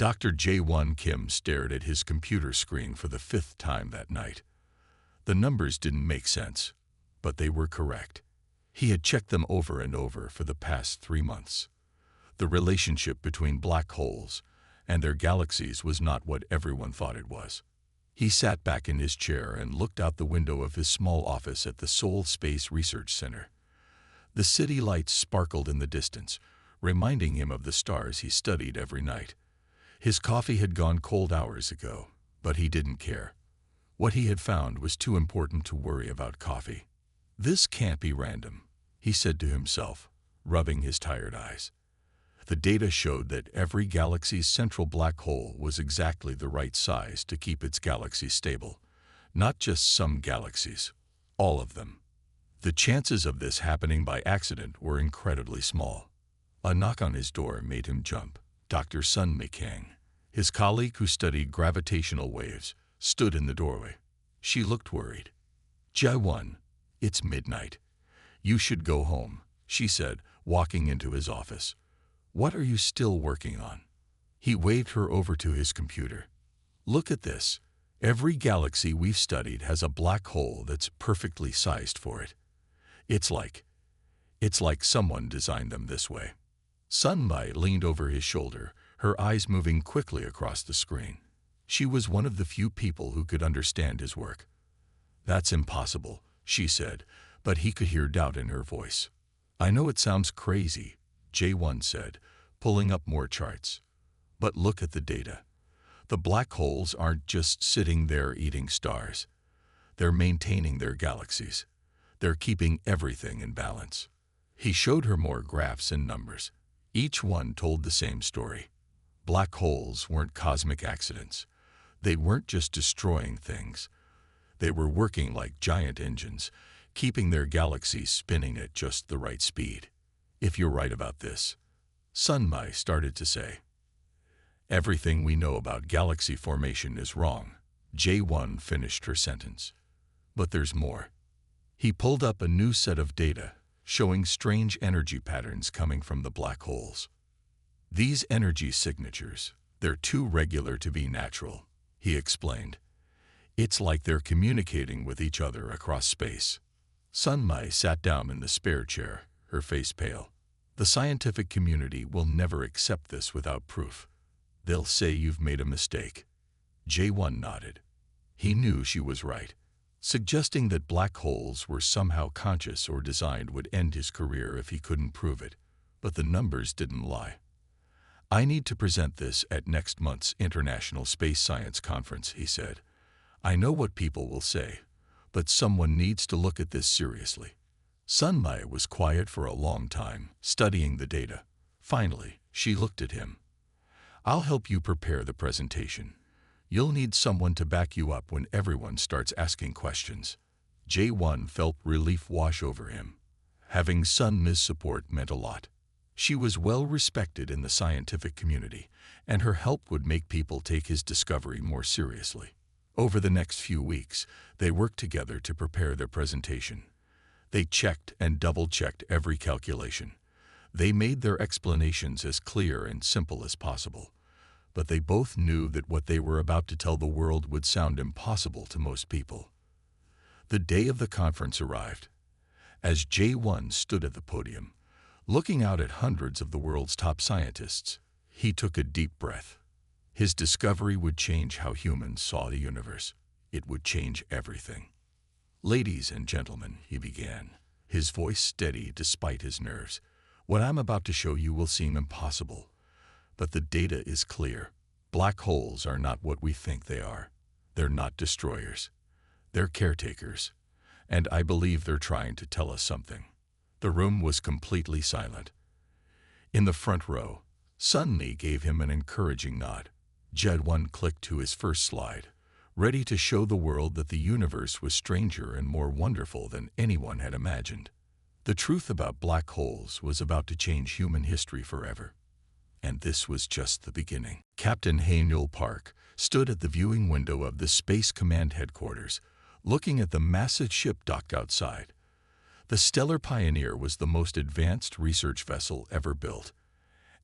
Dr. J1 Kim stared at his computer screen for the fifth time that night. The numbers didn't make sense, but they were correct. He had checked them over and over for the past 3 months. The relationship between black holes and their galaxies was not what everyone thought it was. He sat back in his chair and looked out the window of his small office at the Seoul Space Research Center. The city lights sparkled in the distance, reminding him of the stars he studied every night. His coffee had gone cold hours ago, but he didn't care. What he had found was too important to worry about coffee. "This can't be random," he said to himself, rubbing his tired eyes. The data showed that every galaxy's central black hole was exactly the right size to keep its galaxy stable. Not just some galaxies, all of them. The chances of this happening by accident were incredibly small. A knock on his door made him jump. Dr. Sun Mikang, his colleague who studied gravitational waves, stood in the doorway. She looked worried. "Jae-won, it's midnight. You should go home," she said, walking into his office. "What are you still working on?" He waved her over to his computer. "Look at this. Every galaxy we've studied has a black hole that's perfectly sized for it. It's like someone designed them this way." Sun Mai leaned over his shoulder, her eyes moving quickly across the screen. She was one of the few people who could understand his work. "That's impossible," she said, but he could hear doubt in her voice. "I know it sounds crazy," J1 said, pulling up more charts. "But look at the data. The black holes aren't just sitting there eating stars. They're maintaining their galaxies. They're keeping everything in balance." He showed her more graphs and numbers. Each one told the same story. Black holes weren't cosmic accidents. They weren't just destroying things. They were working like giant engines, keeping their galaxies spinning at just the right speed. "If you're right about this," Sun Mai started to say. "Everything we know about galaxy formation is wrong," J1 finished her sentence. "But there's more." He pulled up a new set of data, showing strange energy patterns coming from the black holes. "These energy signatures, they're too regular to be natural," he explained. "It's like they're communicating with each other across space." Sun Mai sat down in the spare chair, her face pale. "The scientific community will never accept this without proof. They'll say you've made a mistake." J1 nodded. He knew she was right. Suggesting that black holes were somehow conscious or designed would end his career if he couldn't prove it. But the numbers didn't lie. "I need to present this at next month's International Space Science Conference," he said. "I know what people will say, but someone needs to look at this seriously." Sun Mai was quiet for a long time, studying the data. Finally, she looked at him. "I'll help you prepare the presentation. You'll need someone to back you up when everyone starts asking questions." J1 felt relief wash over him. Having Sun Mi's support meant a lot. She was well respected in the scientific community, and her help would make people take his discovery more seriously. Over the next few weeks, they worked together to prepare their presentation. They checked and double-checked every calculation. They made their explanations as clear and simple as possible. But they both knew that what they were about to tell the world would sound impossible to most people. The day of the conference arrived. As J1 stood at the podium, looking out at hundreds of the world's top scientists, he took a deep breath. His discovery would change how humans saw the universe. It would change everything. "Ladies and gentlemen," he began, his voice steady despite his nerves, "what I'm about to show you will seem impossible. But the data is clear. Black holes are not what we think they are. They're not destroyers. They're caretakers. And I believe they're trying to tell us something." The room was completely silent. In the front row, Sun Mi gave him an encouraging nod. J1 clicked to his first slide, ready to show the world that the universe was stranger and more wonderful than anyone had imagined. The truth about black holes was about to change human history forever. And this was just the beginning. Captain Haenul Park stood at the viewing window of the Space Command headquarters, looking at the massive ship docked outside. The Stellar Pioneer was the most advanced research vessel ever built,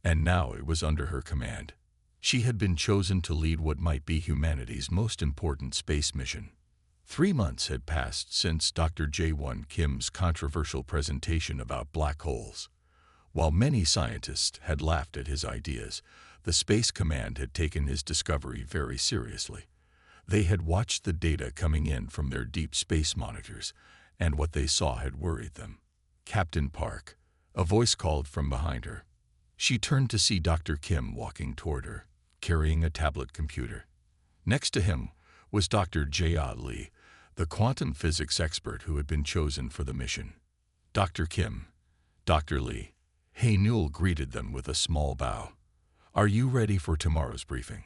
and now it was under her command. She had been chosen to lead what might be humanity's most important space mission. 3 months had passed since Dr. Jae-won Kim's controversial presentation about black holes. While many scientists had laughed at his ideas, the Space Command had taken his discovery very seriously. They had watched the data coming in from their deep space monitors, and what they saw had worried them. "Captain Park," a voice called from behind her. She turned to see Dr. Kim walking toward her, carrying a tablet computer. Next to him was Dr. Jae Lee, the quantum physics expert who had been chosen for the mission. "Dr. Kim, Dr. Lee." Hae-Nul greeted them with a small bow. "Are you ready for tomorrow's briefing?"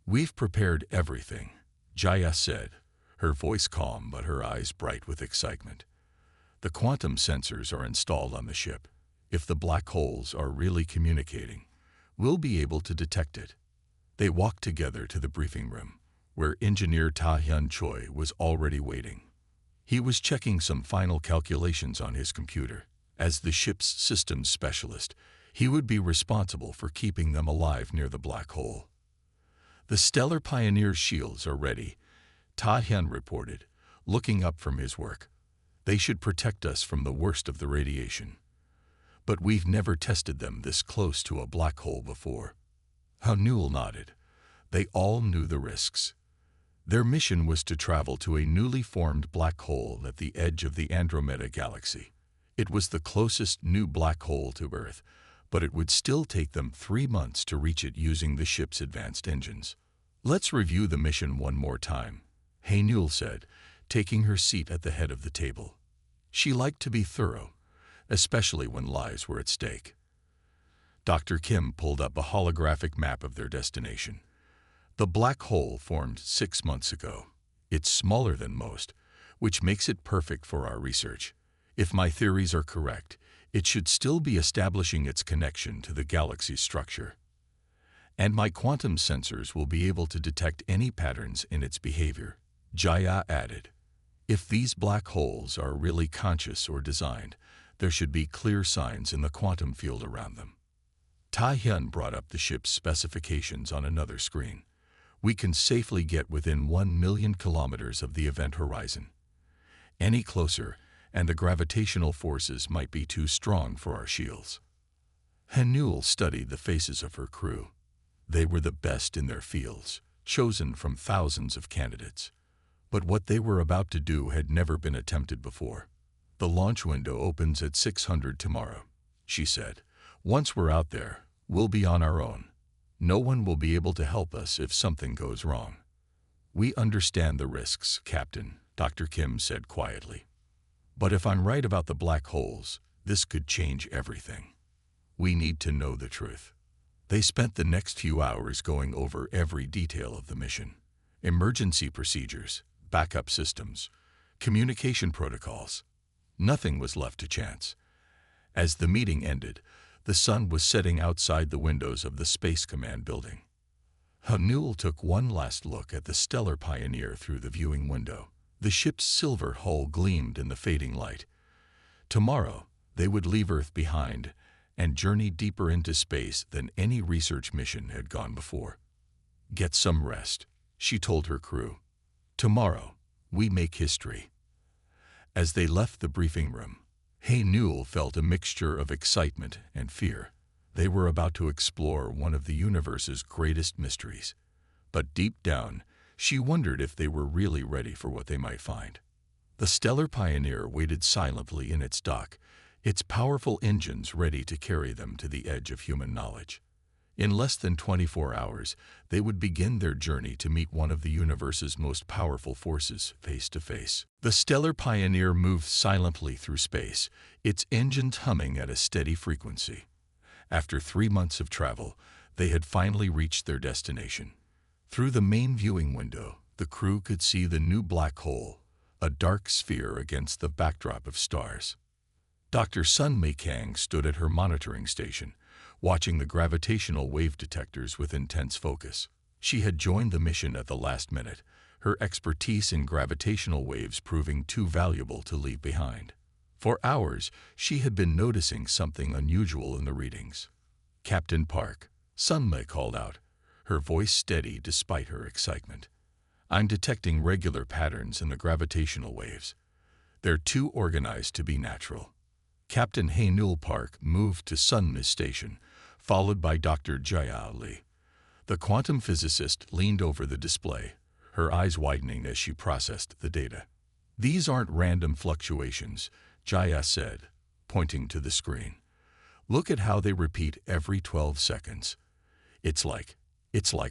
"We've prepared everything," Jaya said, her voice calm but her eyes bright with excitement. "The quantum sensors are installed on the ship. If the black holes are really communicating, we'll be able to detect it." They walked together to the briefing room, where engineer Ta-hyun Choi was already waiting. He was checking some final calculations on his computer. As the ship's systems specialist, he would be responsible for keeping them alive near the black hole. "The Stellar Pioneer shields are ready," Ta-hyun reported, looking up from his work. "They should protect us from the worst of the radiation. But we've never tested them this close to a black hole before." Hae-Nul nodded. They all knew the risks. Their mission was to travel to a newly formed black hole at the edge of the Andromeda Galaxy. It was the closest new black hole to Earth, but it would still take them 3 months to reach it using the ship's advanced engines. "Let's review the mission one more time," Hae-Nul said, taking her seat at the head of the table. She liked to be thorough, especially when lives were at stake. Dr. Kim pulled up a holographic map of their destination. "The black hole formed 6 months ago. It's smaller than most, which makes it perfect for our research. If my theories are correct, it should still be establishing its connection to the galaxy's structure. And my quantum sensors will be able to detect any patterns in its behavior," Jaya added. "If these black holes are really conscious or designed, there should be clear signs in the quantum field around them." Ta-hyun brought up the ship's specifications on another screen. "We can safely get within 1 million kilometers of the event horizon. Any closer, and the gravitational forces might be too strong for our shields." Hae-Nul studied the faces of her crew. They were the best in their fields, chosen from thousands of candidates. But what they were about to do had never been attempted before. "The launch window opens at 600 tomorrow," she said. "Once we're out there, we'll be on our own. No one will be able to help us if something goes wrong." "We understand the risks, Captain," Dr. Kim said quietly. "But if I'm right about the black holes, this could change everything. We need to know the truth." They spent the next few hours going over every detail of the mission: emergency procedures, backup systems, communication protocols. Nothing was left to chance. As the meeting ended, the sun was setting outside the windows of the Space Command building. Hae-Nul took one last look at the Stellar Pioneer through the viewing window. The ship's silver hull gleamed in the fading light. Tomorrow, they would leave Earth behind and journey deeper into space than any research mission had gone before. "Get some rest," she told her crew. "Tomorrow, we make history." As they left the briefing room, Hae-Nul felt a mixture of excitement and fear. They were about to explore one of the universe's greatest mysteries. But deep down, she wondered if they were really ready for what they might find. The Stellar Pioneer waited silently in its dock, its powerful engines ready to carry them to the edge of human knowledge. In less than 24 hours, they would begin their journey to meet one of the universe's most powerful forces face to face. The Stellar Pioneer moved silently through space, its engines humming at a steady frequency. After 3 months of travel, they had finally reached their destination. Through the main viewing window, the crew could see the new black hole, a dark sphere against the backdrop of stars. Dr. Sun Mei-Kang stood at her monitoring station, watching the gravitational wave detectors with intense focus. She had joined the mission at the last minute, her expertise in gravitational waves proving too valuable to leave behind. For hours, she had been noticing something unusual in the readings. "Captain Park," Sun Mei called out, her voice steady despite her excitement. "I'm detecting regular patterns in the gravitational waves. They're too organized to be natural." Captain Haynul Park moved to Sunmis Station, followed by Dr. Jaya Lee. The quantum physicist leaned over the display, her eyes widening as she processed the data. "These aren't random fluctuations," Jaya said, pointing to the screen. "Look at how they repeat every 12 seconds. It's like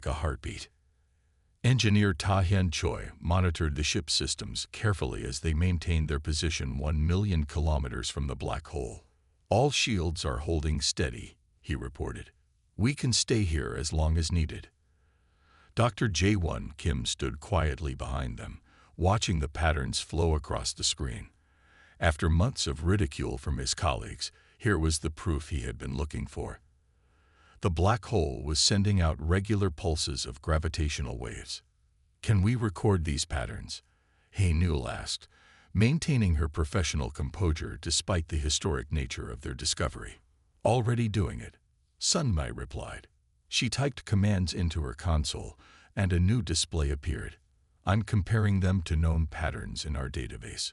a heartbeat." Engineer Ta Hyun Choi monitored the ship's systems carefully as they maintained their position 1 million kilometers from the black hole. "All shields are holding steady," he reported. "We can stay here as long as needed." Dr. Jae-won Kim stood quietly behind them, watching the patterns flow across the screen. After months of ridicule from his colleagues, here was the proof he had been looking for. The black hole was sending out regular pulses of gravitational waves. "Can we record these patterns?" Haynul asked, maintaining her professional composure despite the historic nature of their discovery. "Already doing it," Sunmai replied. She typed commands into her console, and a new display appeared. "I'm comparing them to known patterns in our database.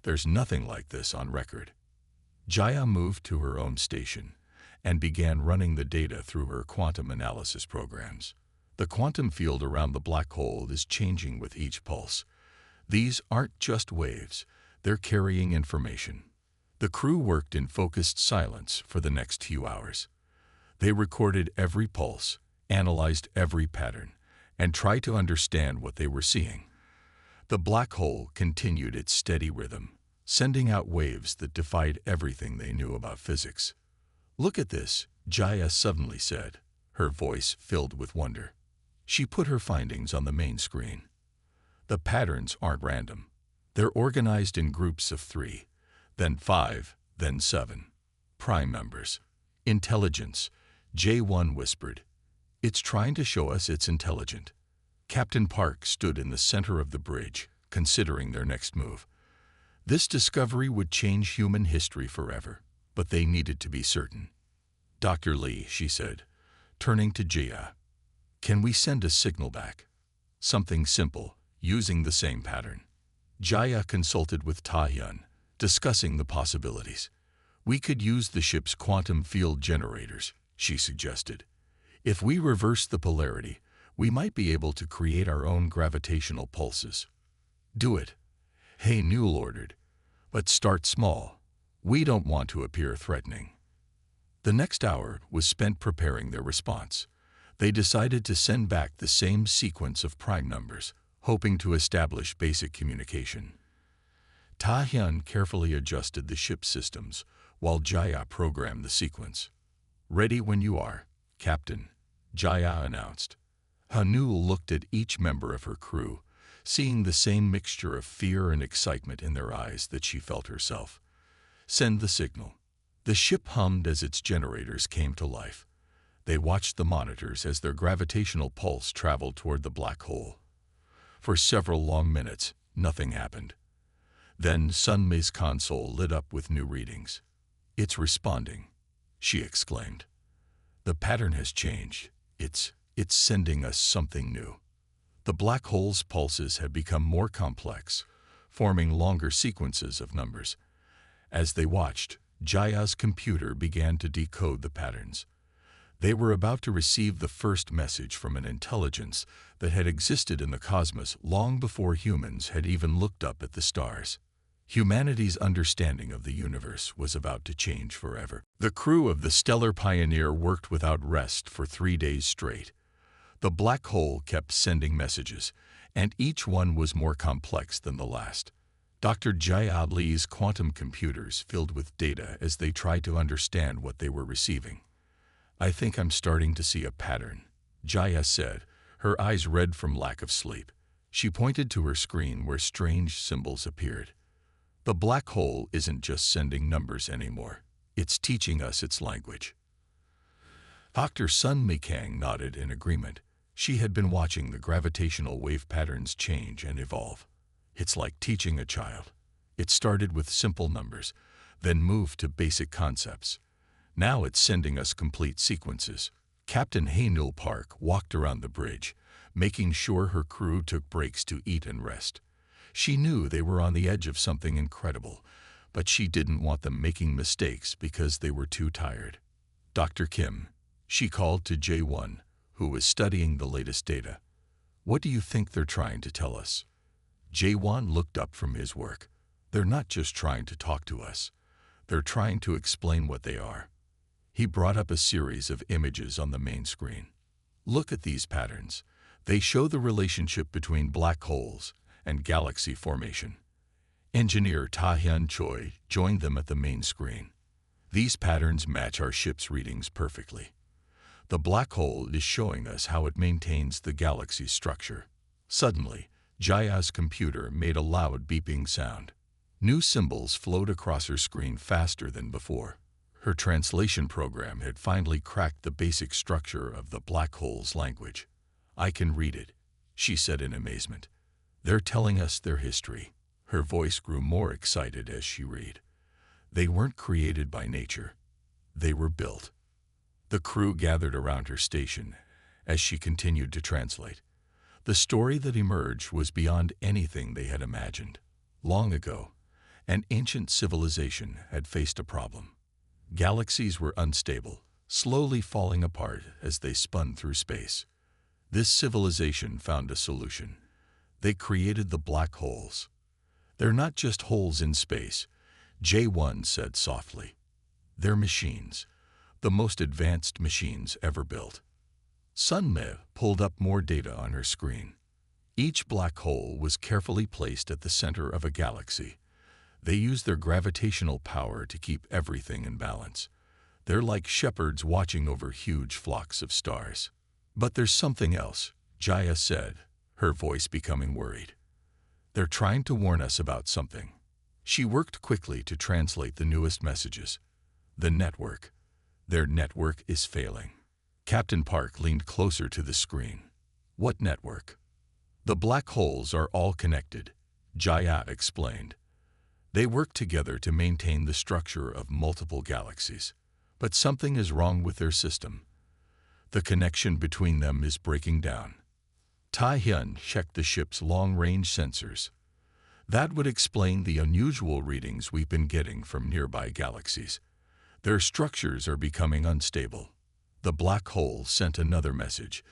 There's nothing like this on record." Jaya moved to her own station and began running the data through her quantum analysis programs. The quantum field around the black hole is changing with each pulse. These aren't just waves, they're carrying information. The crew worked in focused silence for the next few hours. They recorded every pulse, analyzed every pattern, and tried to understand what they were seeing. The black hole continued its steady rhythm, sending out waves that defied everything they knew about physics. "Look at this," Jaya suddenly said, her voice filled with wonder. She put her findings on the main screen. "The patterns aren't random. They're organized in groups of 3, then 5, then 7. Prime numbers. Intelligence," J1 whispered. "It's trying to show us it's intelligent." Captain Park stood in the center of the bridge, considering their next move. This discovery would change human history forever, but they needed to be certain. "Dr. Lee," she said, turning to Jia, "can we send a signal back? Something simple, using the same pattern." Jaya consulted with Ta-hyun, discussing the possibilities. "We could use the ship's quantum field generators," she suggested. "If we reverse the polarity, we might be able to create our own gravitational pulses." "Do it," Haynul ordered, "but start small. We don't want to appear threatening." The next hour was spent preparing their response. They decided to send back the same sequence of prime numbers, hoping to establish basic communication. Ta-hyun carefully adjusted the ship's systems, while Jaya programmed the sequence. "Ready when you are, Captain," Jaya announced. Haynul looked at each member of her crew, seeing the same mixture of fear and excitement in their eyes that she felt herself. "Send the signal." The ship hummed as its generators came to life. They watched the monitors as their gravitational pulse traveled toward the black hole. For several long minutes, nothing happened. Then Sunmay's console lit up with new readings. "It's responding," she exclaimed. "The pattern has changed. It's sending us something new." The black hole's pulses had become more complex, forming longer sequences of numbers. As they watched, Jaya's computer began to decode the patterns. They were about to receive the first message from an intelligence that had existed in the cosmos long before humans had even looked up at the stars. Humanity's understanding of the universe was about to change forever. The crew of the Stellar Pioneer worked without rest for 3 days straight. The black hole kept sending messages, and each one was more complex than the last. Dr. Jaya Lee's quantum computers filled with data as they tried to understand what they were receiving. "I think I'm starting to see a pattern," Jaya said, her eyes red from lack of sleep. She pointed to her screen where strange symbols appeared. "The black hole isn't just sending numbers anymore. It's teaching us its language." Dr. Sun Mikang nodded in agreement. She had been watching the gravitational wave patterns change and evolve. "It's like teaching a child. It started with simple numbers, then moved to basic concepts. Now it's sending us complete sequences, Captain Haynil Park walked around the bridge, making sure her crew took breaks to eat and rest. She knew they were on the edge of something incredible, but she didn't want them making mistakes because they were too tired. Dr. Kim, she called to J1, who was studying the latest data. What do you think they're trying to tell us? J1 looked up from his work. They're not just trying to talk to us. They're trying to explain what they are. He brought up a series of images on the main screen. Look at these patterns. They show the relationship between black holes and galaxy formation. Engineer Ta-Hyun Choi joined them at the main screen. These patterns match our ship's readings perfectly. The black hole is showing us how it maintains the galaxy's structure. Suddenly, Jaya's computer made a loud beeping sound. New symbols flowed across her screen faster than before. Her translation program had finally cracked the basic structure of the black hole's language. I can read it, she said in amazement. They're telling us their history. Her voice grew more excited as she read. They weren't created by nature. They were built. The crew gathered around her station as she continued to translate. The story that emerged was beyond anything they had imagined. Long ago, an ancient civilization had faced a problem. Galaxies were unstable, slowly falling apart as they spun through space. This civilization found a solution. They created the black holes. They're not just holes in space, J1 said softly. They're machines, the most advanced machines ever built. Sunme pulled up more data on her screen. Each black hole was carefully placed at the center of a galaxy. They use their gravitational power to keep everything in balance. They're like shepherds watching over huge flocks of stars. But there's something else, Jaya said, her voice becoming worried. They're trying to warn us about something. She worked quickly to translate the newest messages. The network. Their network is failing. Captain Park leaned closer to the screen. What network? The black holes are all connected, Jaya explained. They work together to maintain the structure of multiple galaxies. But something is wrong with their system. The connection between them is breaking down. Tai-Hyun checked the ship's long-range sensors. That would explain the unusual readings we've been getting from nearby galaxies. Their structures are becoming unstable. The black hole sent another message,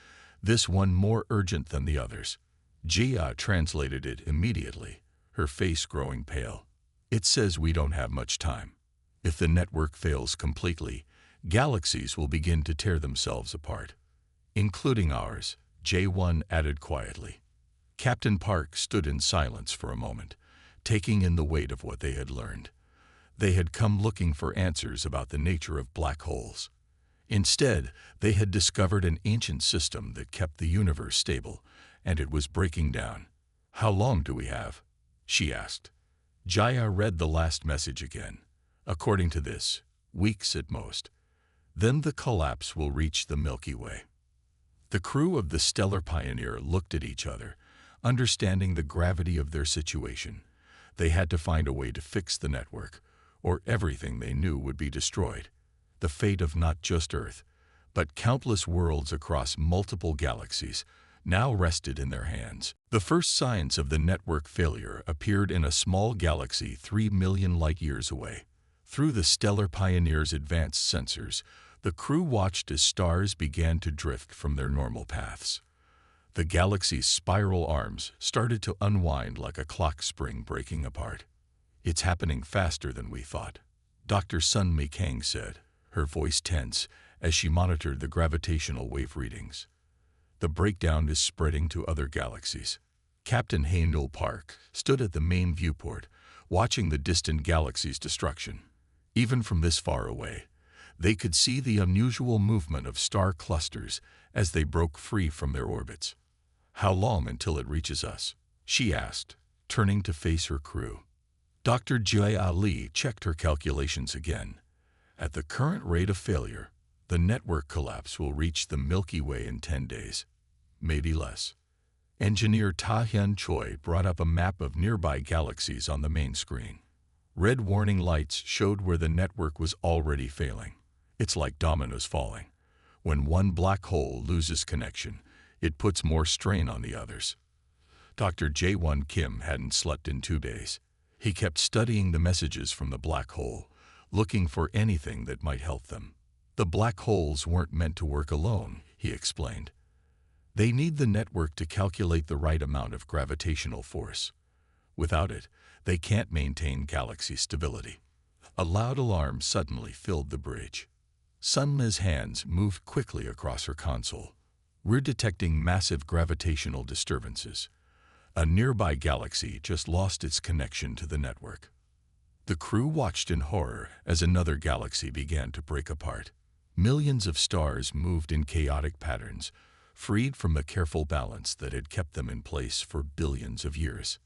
this one more urgent than the others. Jia translated it immediately, her face growing pale. It says we don't have much time. If the network fails completely, galaxies will begin to tear themselves apart. Including ours, J1 added quietly. Captain Park stood in silence for a moment, taking in the weight of what they had learned. They had come looking for answers about the nature of black holes. Instead, they had discovered an ancient system that kept the universe stable, and it was breaking down. How long do we have? She asked. Jaya read the last message again. According to this, weeks at most. Then the collapse will reach the Milky Way. The crew of the Stellar Pioneer looked at each other, understanding the gravity of their situation. They had to find a way to fix the network, or everything they knew would be destroyed. The fate of not just Earth, but countless worlds across multiple galaxies now rested in their hands. The first signs of the network failure appeared in a small galaxy 3 million light-years away. Through the Stellar Pioneer's advanced sensors, the crew watched as stars began to drift from their normal paths. The galaxy's spiral arms started to unwind like a clock spring breaking apart. It's happening faster than we thought, Dr. Sun Mi Kang said, her voice tense as she monitored the gravitational wave readings. The breakdown is spreading to other galaxies. Captain Haynil Park stood at the main viewport, watching the distant galaxy's destruction. Even from this far away, they could see the unusual movement of star clusters as they broke free from their orbits. How long until it reaches us? She asked, turning to face her crew. Dr. Jia Li checked her calculations again. At the current rate of failure, the network collapse will reach the Milky Way in 10 days, maybe less. Engineer Ta-Hyun Choi brought up a map of nearby galaxies on the main screen. Red warning lights showed where the network was already failing. It's like dominoes falling. When one black hole loses connection, it puts more strain on the others. Dr. Jae-won Kim hadn't slept in 2 days. He kept studying the messages from the black hole, looking for anything that might help them. The black holes weren't meant to work alone, he explained. They need the network to calculate the right amount of gravitational force. Without it, they can't maintain galaxy stability. A loud alarm suddenly filled the bridge. Sunli's hands moved quickly across her console. We're detecting massive gravitational disturbances. A nearby galaxy just lost its connection to the network. The crew watched in horror as another galaxy began to break apart. Millions of stars moved in chaotic patterns, freed from the careful balance that had kept them in place for billions of years.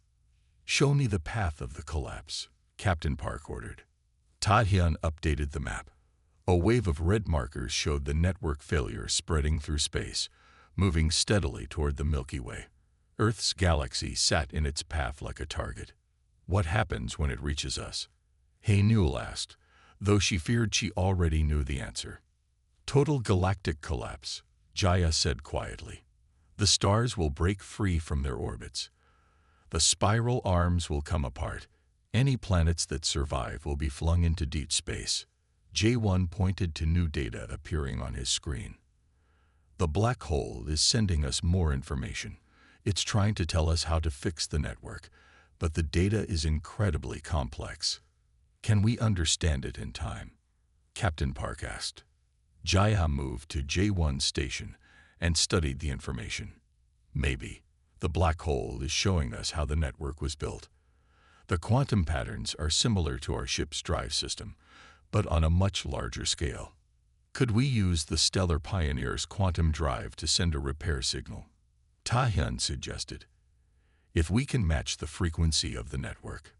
"Show me the path of the collapse," Captain Park ordered. Ta-hyun updated the map. A wave of red markers showed the network failure spreading through space, moving steadily toward the Milky Way. Earth's galaxy sat in its path like a target. "What happens when it reaches us?" Hae-Nul asked, though she feared she already knew the answer. "Total galactic collapse," Jaya said quietly. "The stars will break free from their orbits. The spiral arms will come apart. Any planets that survive will be flung into deep space." Jae-won pointed to new data appearing on his screen. "The black hole is sending us more information. It's trying to tell us how to fix the network, but the data is incredibly complex. Can we understand it in time?" Captain Park asked. Jaya moved to J1 station and studied the information. "Maybe. The black hole is showing us how the network was built. The quantum patterns are similar to our ship's drive system, but on a much larger scale. Could we use the Stellar Pioneer's quantum drive to send a repair signal?" Ta-hyun suggested. "If we can match the frequency of the network."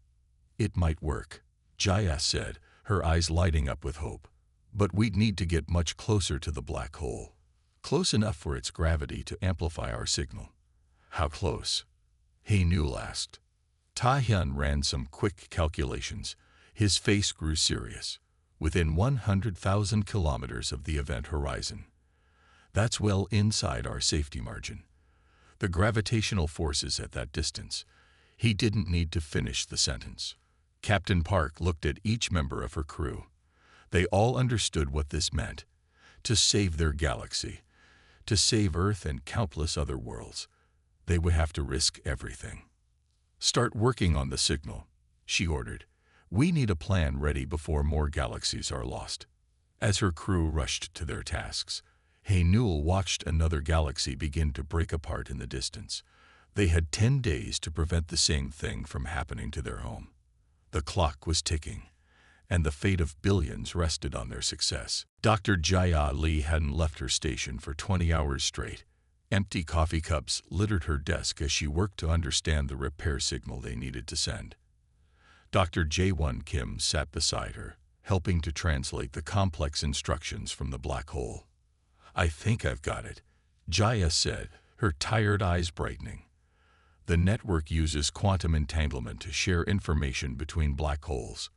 "It might work," Jaya said, her eyes lighting up with hope. "But we'd need to get much closer to the black hole. Close enough for its gravity to amplify our signal." "How close?" Hae-Nul asked. Ta-hyun ran some quick calculations. His face grew serious. "Within 100,000 kilometers of the event horizon. That's well inside our safety margin. The gravitational forces at that distance." He didn't need to finish the sentence. Captain Park looked at each member of her crew. They all understood what this meant. To save their galaxy, to save Earth and countless other worlds, they would have to risk everything. "Start working on the signal," she ordered. "We need a plan ready before more galaxies are lost." As her crew rushed to their tasks, Hae-Nul watched another galaxy begin to break apart in the distance. They had 10 days to prevent the same thing from happening to their home. The clock was ticking, and the fate of billions rested on their success. Dr. Jaya Lee hadn't left her station for 20 hours straight. Empty coffee cups littered her desk as she worked to understand the repair signal they needed to send. Dr. Jae-won Kim sat beside her, helping to translate the complex instructions from the black hole. "I think I've got it," Jaya said, her tired eyes brightening. "The network uses quantum entanglement to share information between black holes.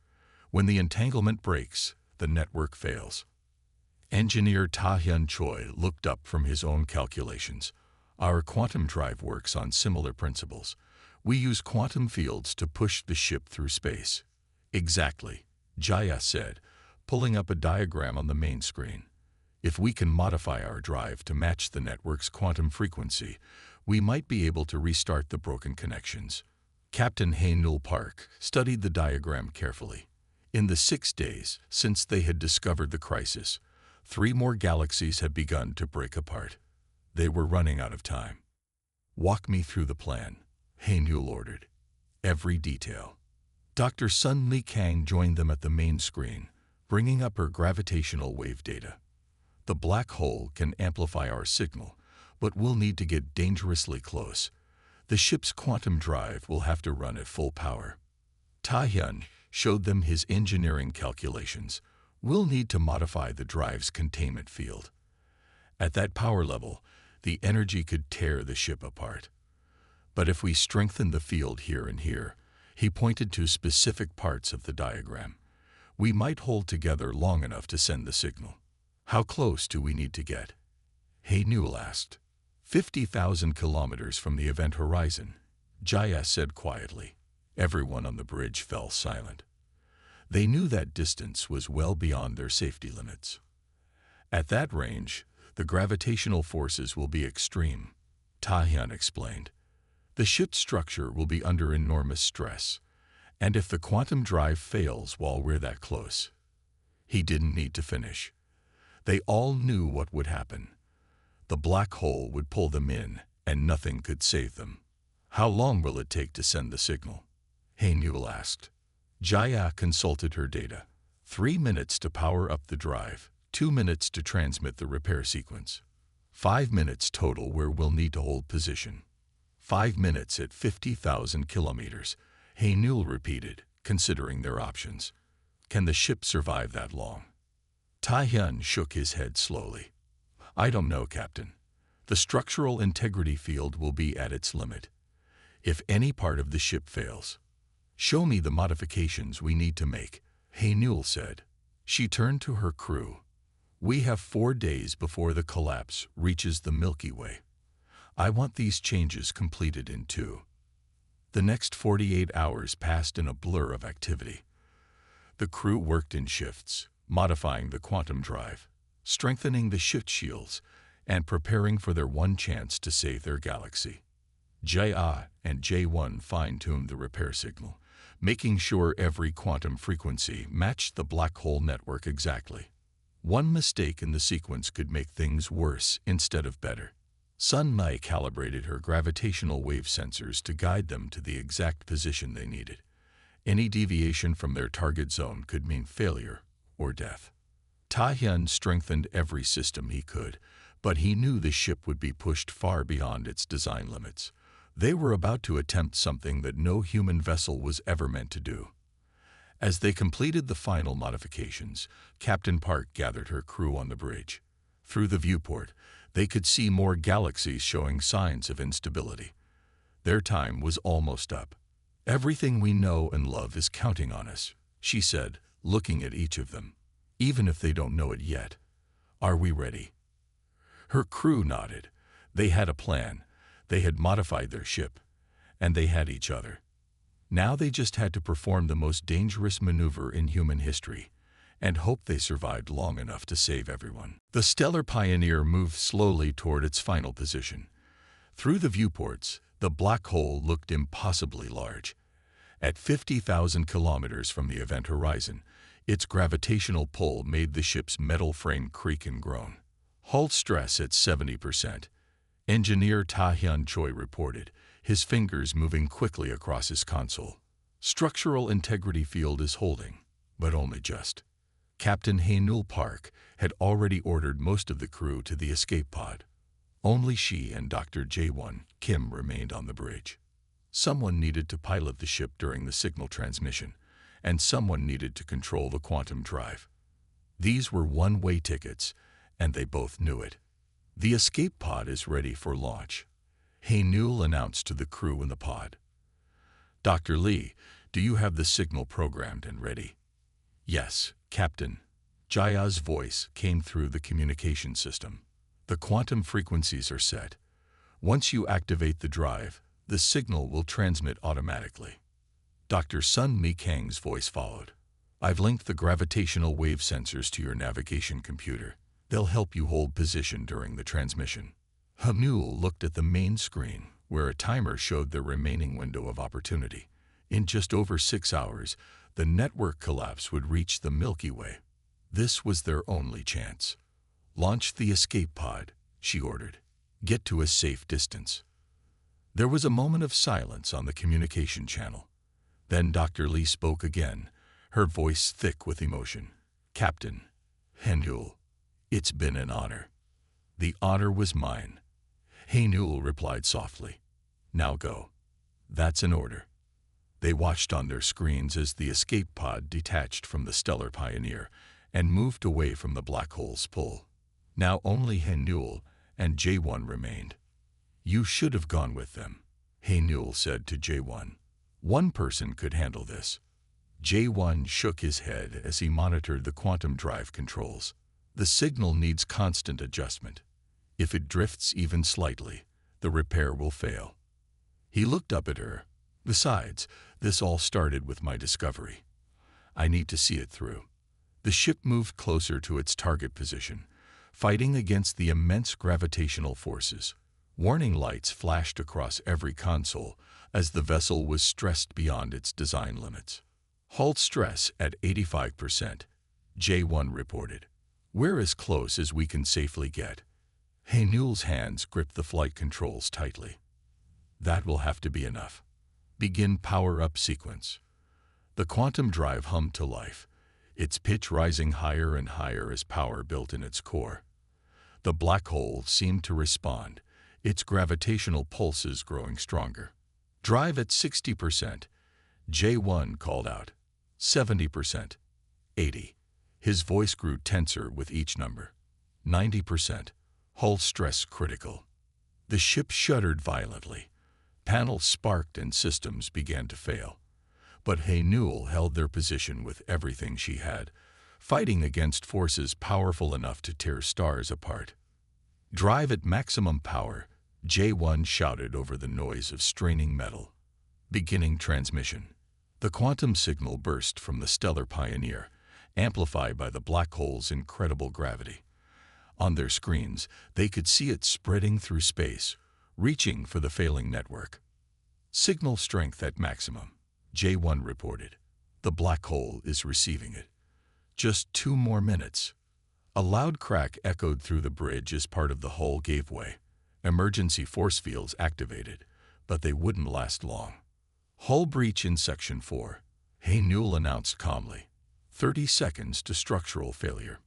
When the entanglement breaks, the network fails." Engineer Ta-hyun Choi looked up from his own calculations. "Our quantum drive works on similar principles. We use quantum fields to push the ship through space." "Exactly," Jaya said, pulling up a diagram on the main screen. "If we can modify our drive to match the network's quantum frequency, we might be able to restart the broken connections." Captain Hae-Nul Park studied the diagram carefully. In the 6 days since they had discovered the crisis, 3 more galaxies had begun to break apart. They were running out of time. "Walk me through the plan," Hae-Nul ordered. "Every detail." Dr. Sun Lee Kang joined them at the main screen, bringing up her gravitational wave data. "The black hole can amplify our signal, but we'll need to get dangerously close. The ship's quantum drive will have to run at full power." Ta-hyun showed them his engineering calculations. "We'll need to modify the drive's containment field. At that power level, the energy could tear the ship apart. But if we strengthen the field here and here," he pointed to specific parts of the diagram, "we might hold together long enough to send the signal." How close do we need to get? Hey Newell asked. 50,000 kilometers from the event horizon, Jaya said quietly. Everyone on the bridge fell silent. They knew that distance was well beyond their safety limits. At that range, the gravitational forces will be extreme, Tahyun explained. The ship's structure will be under enormous stress, and if the quantum drive fails while we're that close. He didn't need to finish. They all knew what would happen. The black hole would pull them in, and nothing could save them. How long will it take to send the signal? Hey Newell asked. Jaya consulted her data. 3 minutes to power up the drive, 2 minutes to transmit the repair sequence. 5 minutes total where we'll need to hold position. 5 minutes at 50,000 kilometers, Hey Newell repeated, considering their options. Can the ship survive that long? Tahyun shook his head slowly. I don't know, Captain. The structural integrity field will be at its limit. If any part of the ship fails, show me the modifications we need to make, Hey Newell said. She turned to her crew. We have 4 days before the collapse reaches the Milky Way. I want these changes completed in 2. The next 48 hours passed in a blur of activity. The crew worked in shifts, modifying the quantum drive, strengthening the shift shields, and preparing for their one chance to save their galaxy. Jaya and J1 fine-tuned the repair signal, making sure every quantum frequency matched the black hole network exactly. One mistake in the sequence could make things worse instead of better. Sun Mai calibrated her gravitational wave sensors to guide them to the exact position they needed. Any deviation from their target zone could mean failure or death. Tahyun strengthened every system he could, but he knew the ship would be pushed far beyond its design limits. They were about to attempt something that no human vessel was ever meant to do. As they completed the final modifications, Captain Park gathered her crew on the bridge. Through the viewport, they could see more galaxies showing signs of instability. Their time was almost up. Everything we know and love is counting on us, she said, looking at each of them. Even if they don't know it yet. Are we ready? Her crew nodded. They had a plan. They had modified their ship. And they had each other. Now they just had to perform the most dangerous maneuver in human history and hope they survived long enough to save everyone. The Stellar Pioneer moved slowly toward its final position. Through the viewports, the black hole looked impossibly large. At 50,000 kilometers from the event horizon, its gravitational pull made the ship's metal frame creak and groan. Hull stress at 70%. Engineer Tahyun Choi reported, his fingers moving quickly across his console. Structural integrity field is holding, but only just. Captain Hey Newell Park had already ordered most of the crew to the escape pod. Only she and Dr. J1 Kim remained on the bridge. Someone needed to pilot the ship during the signal transmission, and someone needed to control the quantum drive. These were one-way tickets, and they both knew it. The escape pod is ready for launch, Hey Newell announced to the crew in the pod. Dr. Lee, do you have the signal programmed and ready? Yes, Captain. Jaya's voice came through the communication system. The quantum frequencies are set. Once you activate the drive, the signal will transmit automatically. Dr. Sun Mi Kang's voice followed. I've linked the gravitational wave sensors to your navigation computer. They'll help you hold position during the transmission. Newell looked at the main screen, where a timer showed their remaining window of opportunity. In just over 6 hours, the network collapse would reach the Milky Way. This was their only chance. Launch the escape pod, she ordered. Get to a safe distance. There was a moment of silence on the communication channel. Then Dr. Lee spoke again, her voice thick with emotion. Captain Hey Newell, it's been an honor. The honor was mine. Hey Newell replied softly. Now go. That's an order. They watched on their screens as the escape pod detached from the Stellar Pioneer and moved away from the black hole's pull. Now only Hey Newell and J1 remained. You should have gone with them, Hey Newell said to J1. One person could handle this. J1 shook his head as he monitored the quantum drive controls. The signal needs constant adjustment. If it drifts even slightly, the repair will fail. He looked up at her. Besides, this all started with my discovery. I need to see it through. The ship moved closer to its target position, fighting against the immense gravitational forces. Warning lights flashed across every console as the vessel was stressed beyond its design limits. Hull stress at 85%, J1 reported. We're as close as we can safely get. Haynul's hands gripped the flight controls tightly. That will have to be enough. Begin power-up sequence. The quantum drive hummed to life, its pitch rising higher and higher as power built in its core. The black hole seemed to respond, its gravitational pulses growing stronger. Drive at 60%, J1 called out. 70%, 80%. His voice grew tenser with each number. 90%, hull stress critical. The ship shuddered violently. Panels sparked and systems began to fail. But Haynul held their position with everything she had, fighting against forces powerful enough to tear stars apart. Drive at maximum power, J1 shouted over the noise of straining metal. Beginning transmission. The quantum signal burst from the stellar pioneer, amplified by the black hole's incredible gravity. On their screens, they could see it spreading through space, reaching for the failing network. Signal strength at maximum, J1 reported. The black hole is receiving it. Just 2 more minutes. A loud crack echoed through the bridge as part of the hull gave way. Emergency force fields activated, but they wouldn't last long. Hull breach in Section 4, Haynul announced calmly. 30 seconds to structural failure.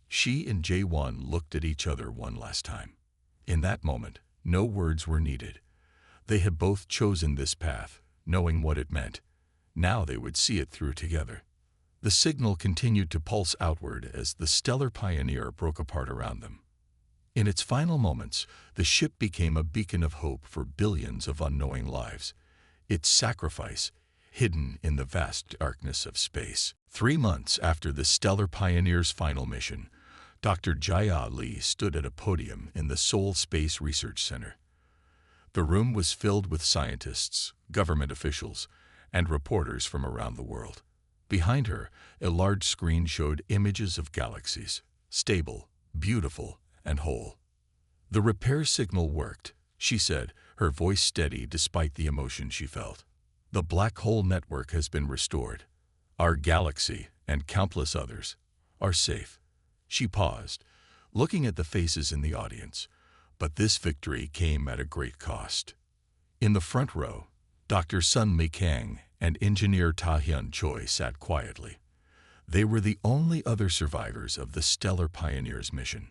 She and J1 looked at each other one last time. In that moment, no words were needed. They had both chosen this path, knowing what it meant. Now they would see it through together. The signal continued to pulse outward as the stellar pioneer broke apart around them. In its final moments, the ship became a beacon of hope for billions of unknowing lives. Its sacrifice, hidden in the vast darkness of space. 3 months after the stellar pioneer's final mission, Dr. Jia Li stood at a podium in the Seoul Space Research Center. The room was filled with scientists, government officials, and reporters from around the world. Behind her, a large screen showed images of galaxies, stable, beautiful, and whole. The repair signal worked, she said, her voice steady despite the emotion she felt. The black hole network has been restored. Our galaxy, and countless others, are safe. She paused, looking at the faces in the audience, but this victory came at a great cost. In the front row, Dr. Sun Mi Kang and engineer Ta-Hyun Choi sat quietly. They were the only other survivors of the stellar pioneer's mission.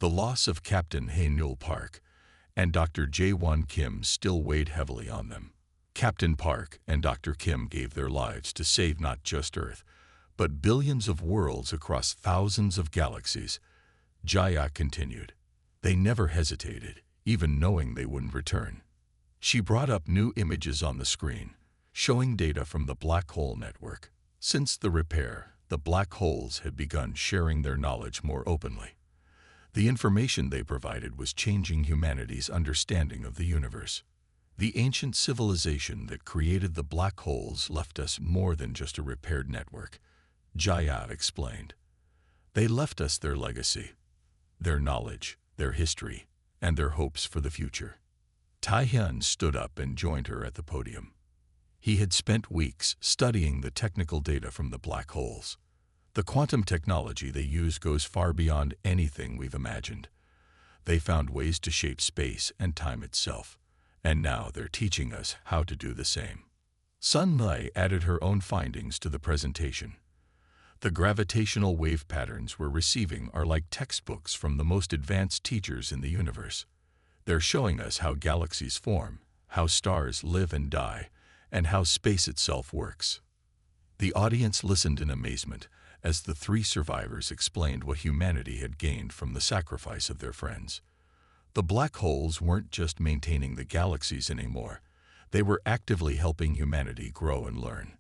The loss of Captain Haynul Park and Dr. Jae-won Kim still weighed heavily on them. Captain Park and Dr. Kim gave their lives to save not just Earth, but billions of worlds across thousands of galaxies. Jaya continued. They never hesitated, even knowing they wouldn't return. She brought up new images on the screen, showing data from the black hole network. Since the repair, the black holes had begun sharing their knowledge more openly. The information they provided was changing humanity's understanding of the universe. The ancient civilization that created the black holes left us more than just a repaired network, Jaya explained. They left us their legacy, their knowledge, their history, and their hopes for the future. Tai-hyun stood up and joined her at the podium. He had spent weeks studying the technical data from the black holes. The quantum technology they use goes far beyond anything we've imagined. They found ways to shape space and time itself, and now they're teaching us how to do the same. Sun Mi added her own findings to the presentation. The gravitational wave patterns we're receiving are like textbooks from the most advanced teachers in the universe. They're showing us how galaxies form, how stars live and die, and how space itself works. The audience listened in amazement as the 3 survivors explained what humanity had gained from the sacrifice of their friends. The black holes weren't just maintaining the galaxies anymore. They were actively helping humanity grow and learn.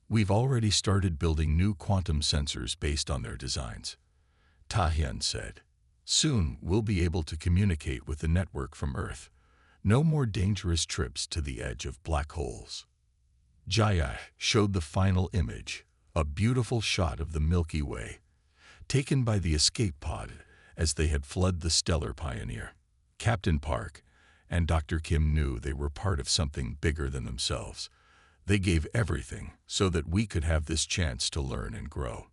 We've already started building new quantum sensors based on their designs. Tahyun said. Soon we'll be able to communicate with the network from Earth. No more dangerous trips to the edge of black holes. Jaya showed the final image, a beautiful shot of the Milky Way, taken by the escape pod as they had fled the stellar pioneer. Captain Park and Dr. Kim knew they were part of something bigger than themselves. They gave everything so that we could have this chance to learn and grow.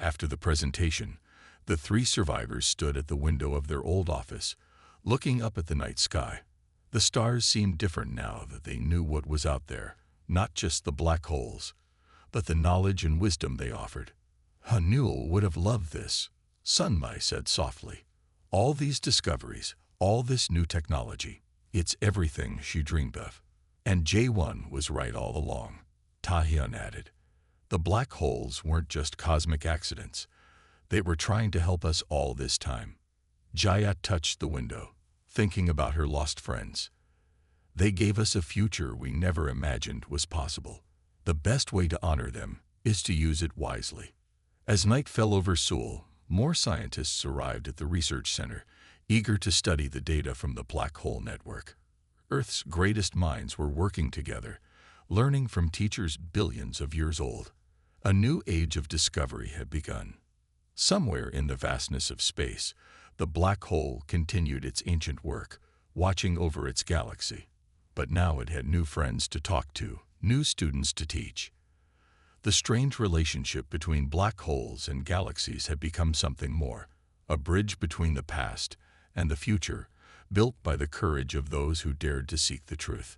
After the presentation, the three survivors stood at the window of their old office, looking up at the night sky. The stars seemed different now that they knew what was out there, not just the black holes, but the knowledge and wisdom they offered. Hanul would have loved this, Sunmai said softly. All these discoveries, all this new technology, it's everything she dreamed of. And J1 was right all along, Tahyun added. The black holes weren't just cosmic accidents. They were trying to help us all this time. Jaya touched the window, thinking about her lost friends. They gave us a future we never imagined was possible. The best way to honor them is to use it wisely. As night fell over Seoul, more scientists arrived at the research center, eager to study the data from the black hole network. Earth's greatest minds were working together, learning from teachers billions of years old. A new age of discovery had begun. Somewhere in the vastness of space, the black hole continued its ancient work, watching over its galaxy. But now it had new friends to talk to, new students to teach. The strange relationship between black holes and galaxies had become something more, a bridge between the past and the future, built by the courage of those who dared to seek the truth.